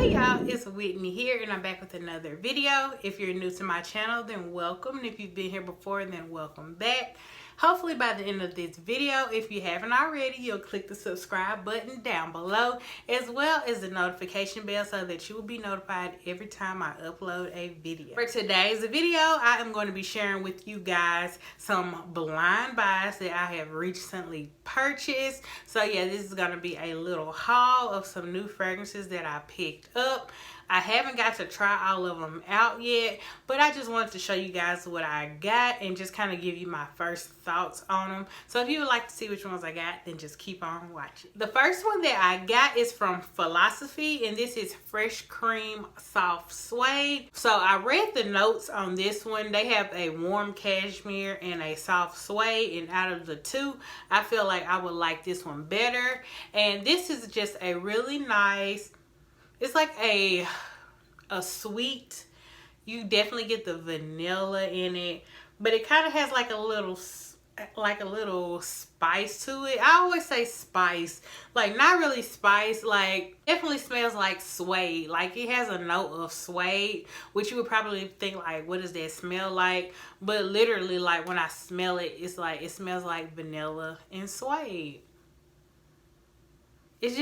Hey y'all, it's Whitney here and I'm back with another video. If you're new to my channel, then welcome. And if you've been here before, then welcome back. Hopefully by the end of this video, if you haven't already, you'll click the subscribe button down below, as well as the notification bell so that you will be notified every time I upload a video. For today's video, I am going to be sharing with you guys some blind buys that I have recently purchased. So yeah, this is going to be a little haul of some new fragrances that I picked up. I haven't got to try all of them out yet, but I just wanted to show you guys what I got and just kind of give you my first thoughts on them. So if you would like to see which ones I got, then just keep on watching. The first one that I got is from Philosophy, and this is Fresh Cream Soft Suede. So I read the notes on this one. They have a warm cashmere and a soft suede, and out of the two, I feel like I would like this one better. And this is just a really nice, it's like a sweet, you definitely get the vanilla in it, but it kind of has like a little spice to it. I always say spice, like not really spice, like definitely smells like suede. Like it has a note of suede, which you would probably think like, what does that smell like? But literally, like when I smell it, it's like it smells like vanilla and suede. It's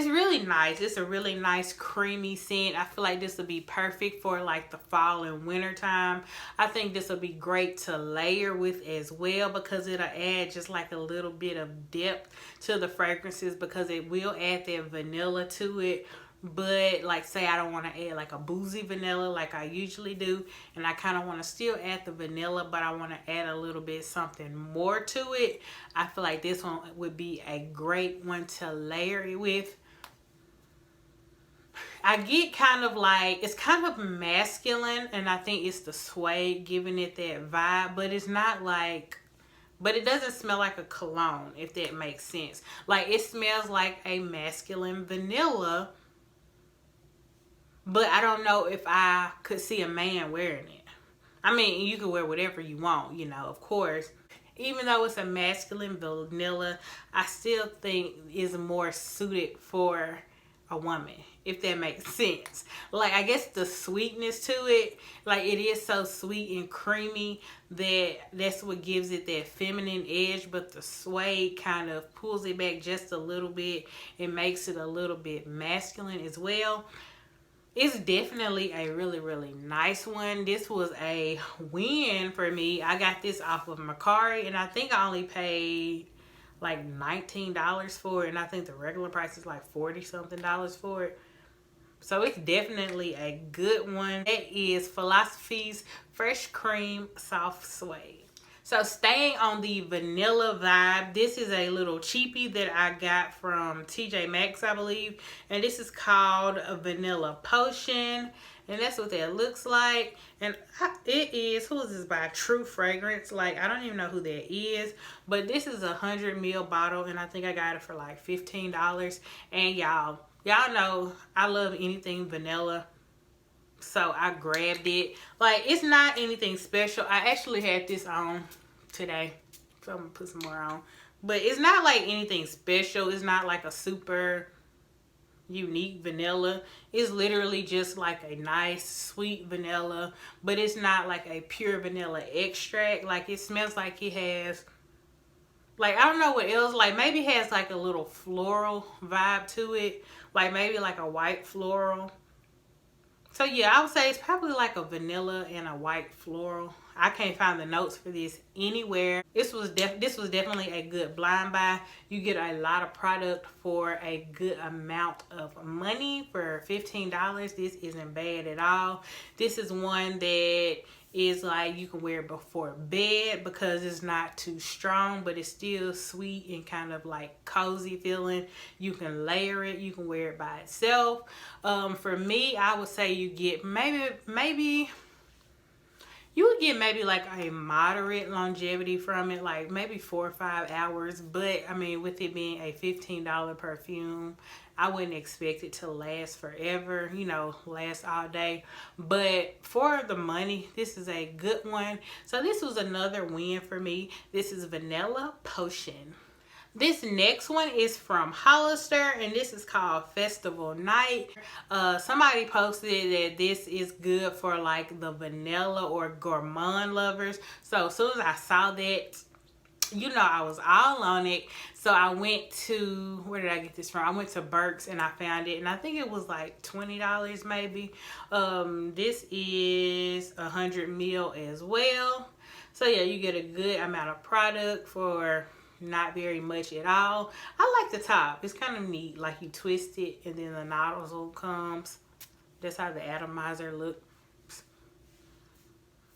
really nice. It's a really nice creamy scent. I feel like this would be perfect for like the fall and winter time. I think this would be great to layer with as well, because it'll add just like a little bit of depth to the fragrances, because it will add that vanilla to it. But like say I don't want to add like a boozy vanilla like I usually do, and I kind of want to still add the vanilla, but I want to add a little bit something more to it. I feel like this one would be a great one to layer it with. I get kind of like, it's kind of masculine, and I think it's the suede giving it that vibe, but it's not like, but it doesn't smell like a cologne, if that makes sense. Like it smells like a masculine vanilla, but I don't know if I could see a man wearing it. I mean, you can wear whatever you want, you know, of course. Even though it's a masculine vanilla, I still think is more suited for a woman, if that makes sense. Like, I guess the sweetness to it, like it is so sweet and creamy that that's what gives it that feminine edge, but the suede kind of pulls it back just a little bit and makes it a little bit masculine as well. It's definitely a really nice one. This was a win for me. I got this off of Mercari, and I think I only paid like $19 for it, and I think the regular price is like $40 something for it. So it's definitely a good one. That is Philosophy's Fresh Cream Soft Suede. So staying on the vanilla vibe, this is a little cheapie that I got from TJ Maxx, I believe. And this is called a Vanilla Potion. And that's what that looks like. And it is, who is this by? True Fragrance. Like, I don't even know who that is. But this is a 100 ml bottle, and I think I got it for like $15. And y'all know I love anything vanilla, so I grabbed it. Like, it's not anything special. I actually had this on today, so I'm gonna put some more on, but it's not like anything special. It's not like a super unique vanilla. It's literally just like a nice sweet vanilla, but it's not like a pure vanilla extract. Like, it smells like it has, like, I don't know what else, like maybe it has like a little floral vibe to it, like maybe like a white floral. So yeah, I would say it's probably like a vanilla and a white floral. I can't find the notes for this anywhere. This was definitely a good blind buy. You get a lot of product for a good amount of money. For $15, this isn't bad at all. This is one that is like you can wear it before bed because it's not too strong, but it's still sweet and kind of like cozy feeling. You can layer it, you can wear it by itself. For me, I would say you get maybe you would get maybe like a moderate longevity from it, like maybe 4 or 5 hours. But I mean, with it being a $15 perfume, I wouldn't expect it to last forever, you know, last all day. But for the money, this is a good one. So this was another win for me. This is Vanilla Potion. This next one is from Hollister, and this is called Festival Night. Somebody posted that this is good for like the vanilla or gourmand lovers. So as soon as I saw that, you know, I was all on it. So I went to, where did I get this from? I went to Burke's and I found it, and I think it was like $20 maybe. This is 100 ml as well. So yeah, you get a good amount of product for not very much at all. I like the top. It's kind of neat. Like you twist it and then the nozzle comes. That's how the atomizer looks.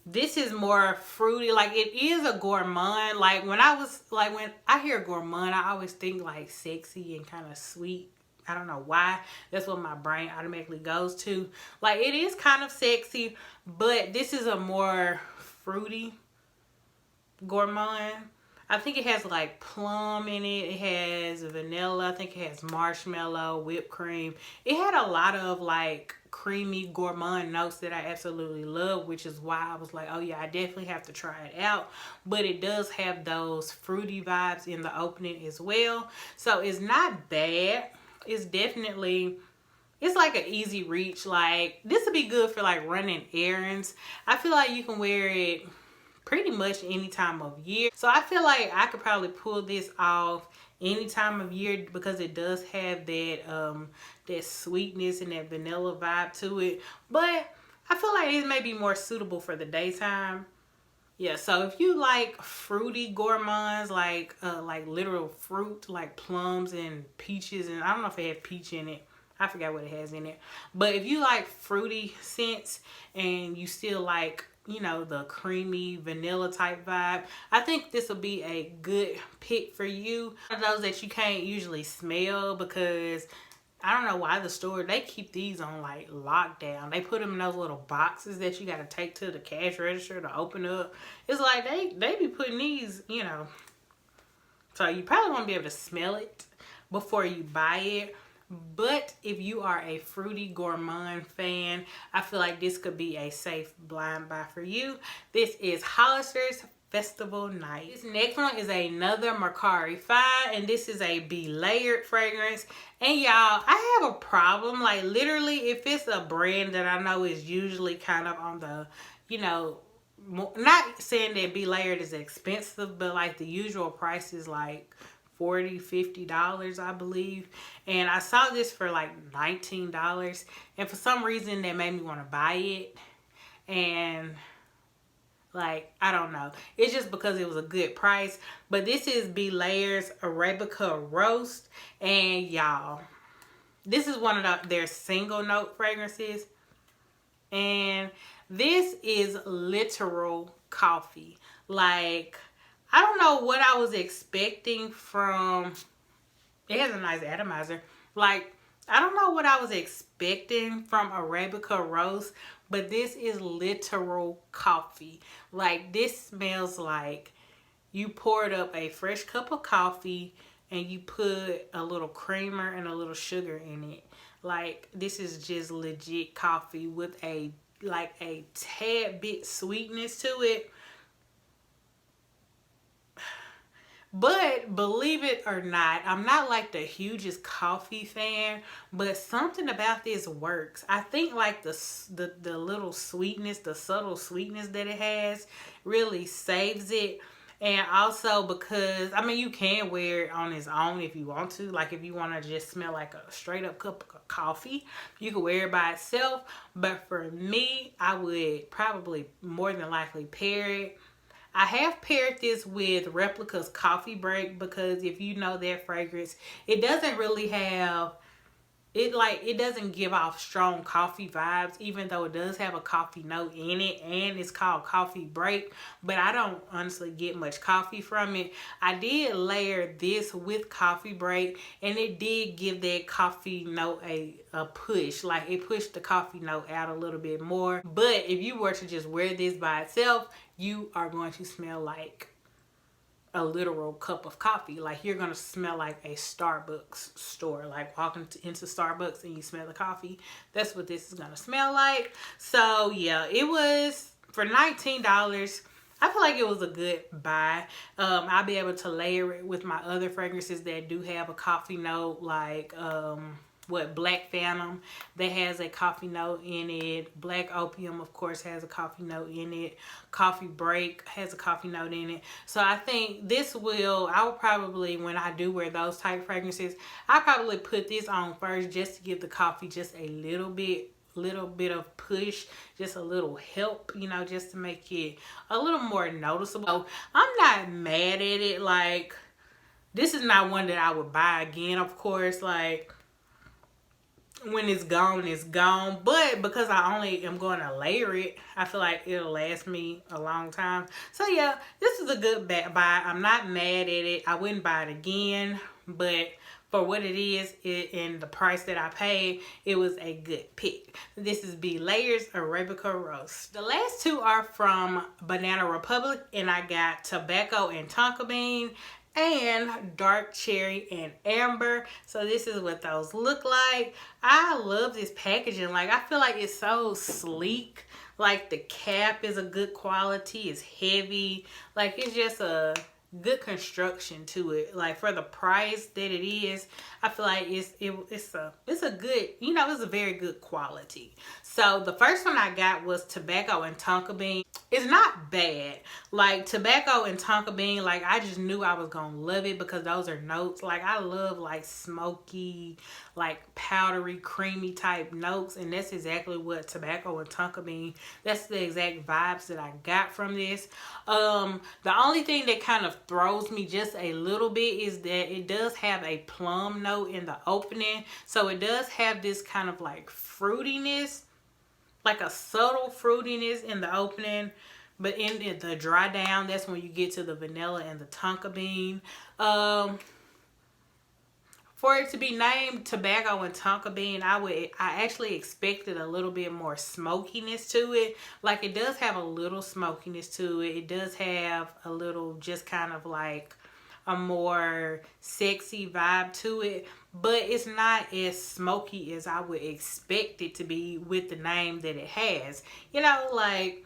This is more fruity. Like it is a gourmand. Like when I hear gourmand, I always think like sexy and kind of sweet. I don't know why. That's what my brain automatically goes to. Like it is kind of sexy, but this is a more fruity gourmand. I think it has like plum in it. It has vanilla. I think it has marshmallow, whipped cream. It had a lot of like creamy gourmand notes that I absolutely love, which is why I was like, oh yeah, I definitely have to try it out. But it does have those fruity vibes in the opening as well. So it's not bad. It's definitely, it's like an easy reach. Like this would be good for like running errands. I feel like you can wear it pretty much any time of year. So I feel like I could probably pull this off any time of year because it does have that that sweetness and that vanilla vibe to it. But I feel like it may be more suitable for the daytime. Yeah, so if you like fruity gourmands, like literal fruit, like plums and peaches, and I don't know if it has peach in it. I forgot what it has in it. But if you like fruity scents and you still like, you know, the creamy vanilla type vibe, I think this will be a good pick for you. One of those that you can't usually smell because I don't know why the store, they keep these on like lockdown. They put them in those little boxes that you got to take to the cash register to open up. It's like they be putting these, you know. So you probably won't be able to smell it before you buy it. But if you are a fruity gourmand fan, I feel like this could be a safe blind buy for you. This is Hollister's Festival Night. This next one is another Mercari 5, and this is a Be Layered fragrance. And y'all, I have a problem. Like literally, if it's a brand that I know is usually kind of on the, you know, not saying that Be Layered is expensive, but like the usual price is like $40-$50, I believe. And I saw this for like $19, and for some reason that made me want to buy it. And like, I don't know, it's just because it was a good price. But this is Be Layer's Arabica Roast, and y'all, this is one of their single note fragrances, and this is literal coffee. Like, I don't know what I was expecting from, it has a nice atomizer. Like, I don't know what I was expecting from Arabica Roast, but this is literal coffee. Like, this smells like you poured up a fresh cup of coffee and you put a little creamer and a little sugar in it. Like, this is just legit coffee with a, like a tad bit sweetness to it. But believe it or not, I'm not like the hugest coffee fan, but something about this works. I think like the little sweetness, the subtle sweetness that it has really saves it. And also because, I mean, you can wear it on its own if you want to. Like if you want to just smell like a straight up cup of coffee, you can wear it by itself. But for me, I would probably more than likely pair it. I have paired this with Replica's Coffee Break because if you know that fragrance, it doesn't really have, it doesn't give off strong coffee vibes, even though it does have a coffee note in it, and it's called Coffee Break, but I don't honestly get much coffee from it. I did layer this with Coffee Break, and it did give that coffee note a push. Like it pushed the coffee note out a little bit more. But if you were to just wear this by itself, you are going to smell like a literal cup of coffee. Like you're gonna smell like a Starbucks store, like walking into Starbucks and you smell the coffee. That's what this is gonna smell like. So yeah, it was for $19. I feel like it was a good buy. I'll be able to layer it with my other fragrances that do have a coffee note, like Black Phantom, that has a coffee note in it. Black Opium, of course, has a coffee note in it. Coffee Break has a coffee note in it. So I think this will, I will probably, when I do wear those type fragrances, I probably put this on first just to give the coffee just a little bit of push, just a little help, you know, just to make it a little more noticeable. I'm not mad at it. Like, this is not one that I would buy again, of course. Like, when it's gone, it's gone. But because I only am going to layer it, I feel like it'll last me a long time. So yeah, this is a good buy. I'm not mad at it. I wouldn't buy it again, but for what it is and the price that I paid, it was a good pick. This is B Layers Arabica Roast. The last two are from Banana Republic, and I got Tobacco and Tonka Bean and Dark Cherry and Amber. So this is what those look like. I love this packaging. Like, I feel like it's so sleek. Like, the cap is a good quality. It's heavy. Like, it's just a good construction to it. Like, for the price that it is, I feel like it's a good, you know, it's a very good quality. So the first one I got was Tobacco and Tonka Bean. It's not bad. Like, Tobacco and Tonka Bean, like, I just knew I was gonna love it because those are notes. Like, I love like smoky, like powdery, creamy type notes, and that's exactly what Tobacco and Tonka Bean, that's the exact vibes that I got from this. The only thing that kind of throws me just a little bit is that it does have a plum note in the opening. So it does have this kind of like fruitiness, like a subtle fruitiness in the opening, but in the dry down, that's when you get to the vanilla and the Tonka Bean. For it to be named Tobacco and Tonka Bean, I actually expected a little bit more smokiness to it. Like, it does have a little smokiness to it. It does have a little just kind of like a more sexy vibe to it, but it's not as smoky as I would expect it to be with the name that it has. You know, like,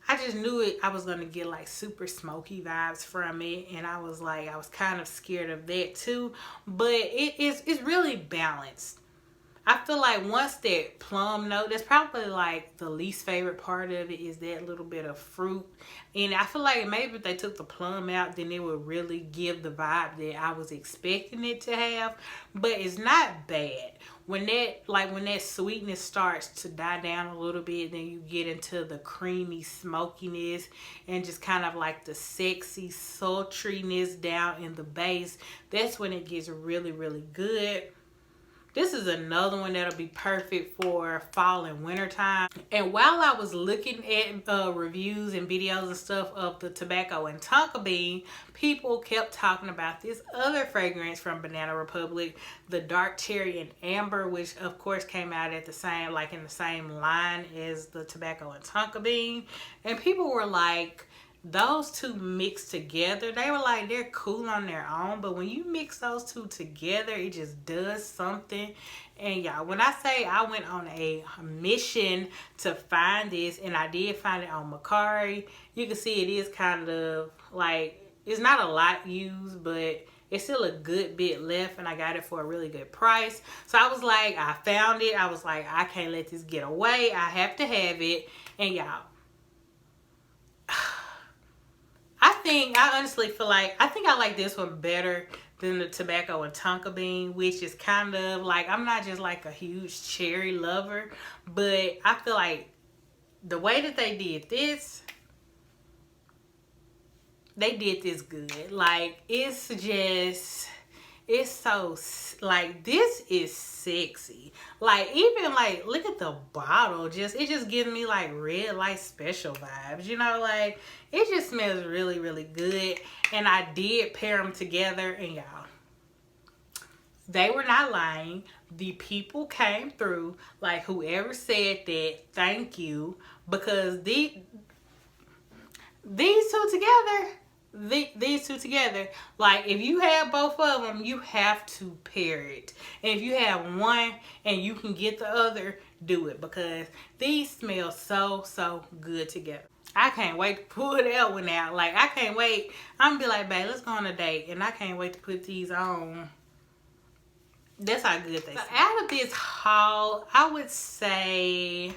I just knew it. I was going to get like super smoky vibes from it. And I was like, I was kind of scared of that too. But it's really balanced. I feel like once that plum note, that's probably like the least favorite part of it, is that little bit of fruit. And I feel like maybe if they took the plum out, then it would really give the vibe that I was expecting it to have. But it's not bad. When that sweetness starts to die down a little bit, then you get into the creamy smokiness and just kind of like the sexy sultriness down in the base. That's when it gets really, really good. This is another one that'll be perfect for fall and winter time. And while I was looking at reviews and videos and stuff of the Tobacco and Tonka Bean, people kept talking about this other fragrance from Banana Republic, the Dark Cherry and Amber, which of course came out at the same, like in the same line as the Tobacco and Tonka Bean. And people were like, those two mixed together, they were like, they're cool on their own, but when you mix those two together, it just does something. And y'all, when I say I went on a mission to find this, and I did find it on Mercari, you can see it is kind of like, it's not a lot used, but it's still a good bit left, and I got it for a really good price. So I was like, I found it. I was like, I can't let this get away. I have to have it. And y'all, I honestly feel like, I think I like this one better than the Tobacco and Tonka Bean, which is kind of like, I'm not just like a huge cherry lover, but I feel like the way that they did this, they did this good. Like, it's just, it's so, like, this is sexy. Like, even like, look at the bottle, it just gives me like red light special vibes, you know. Like, it just smells really, really good. And I did pair them together, and y'all, they were not lying. The people came through. Like, whoever said that, thank you, because these two together, these two together, like, if you have both of them, you have to pair it. And if you have one and you can get the other, do it, because these smell so good together. I can't wait to pull that one out. Like, I can't wait. I'm gonna be like, babe, let's go on a date. And I can't wait to put these on. That's how good they smell. So out of this haul, I would say,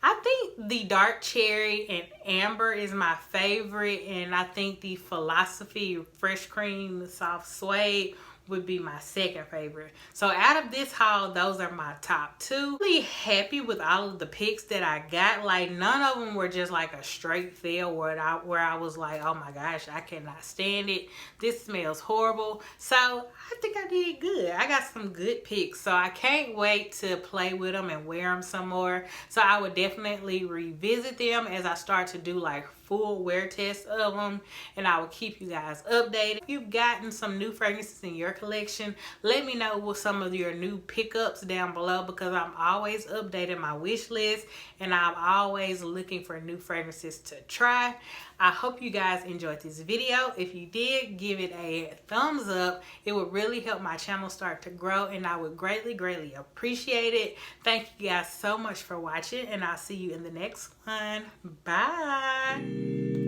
I think the dark cherry and amber is my favorite. And I think the Philosophy Fresh Cream Soft Suede would be my second favorite. So out of this haul, those are my top two. Really happy with all of the picks that I got. Like, none of them were just like a straight fail where I was like, oh my gosh, I cannot stand it. This smells horrible. So I think I did good. I got some good picks. So I can't wait to play with them and wear them some more. So I would definitely revisit them as I start to do like full wear tests of them, and I will keep you guys updated. If you've gotten some new fragrances in your collection, let me know what some of your new pickups down below, because I'm always updating my wish list and I'm always looking for new fragrances to try. I hope you guys enjoyed this video. If you did, give it a thumbs up. It would really help my channel start to grow, and I would greatly appreciate it. Thank you guys so much for watching, and I'll see you in the next one. Bye.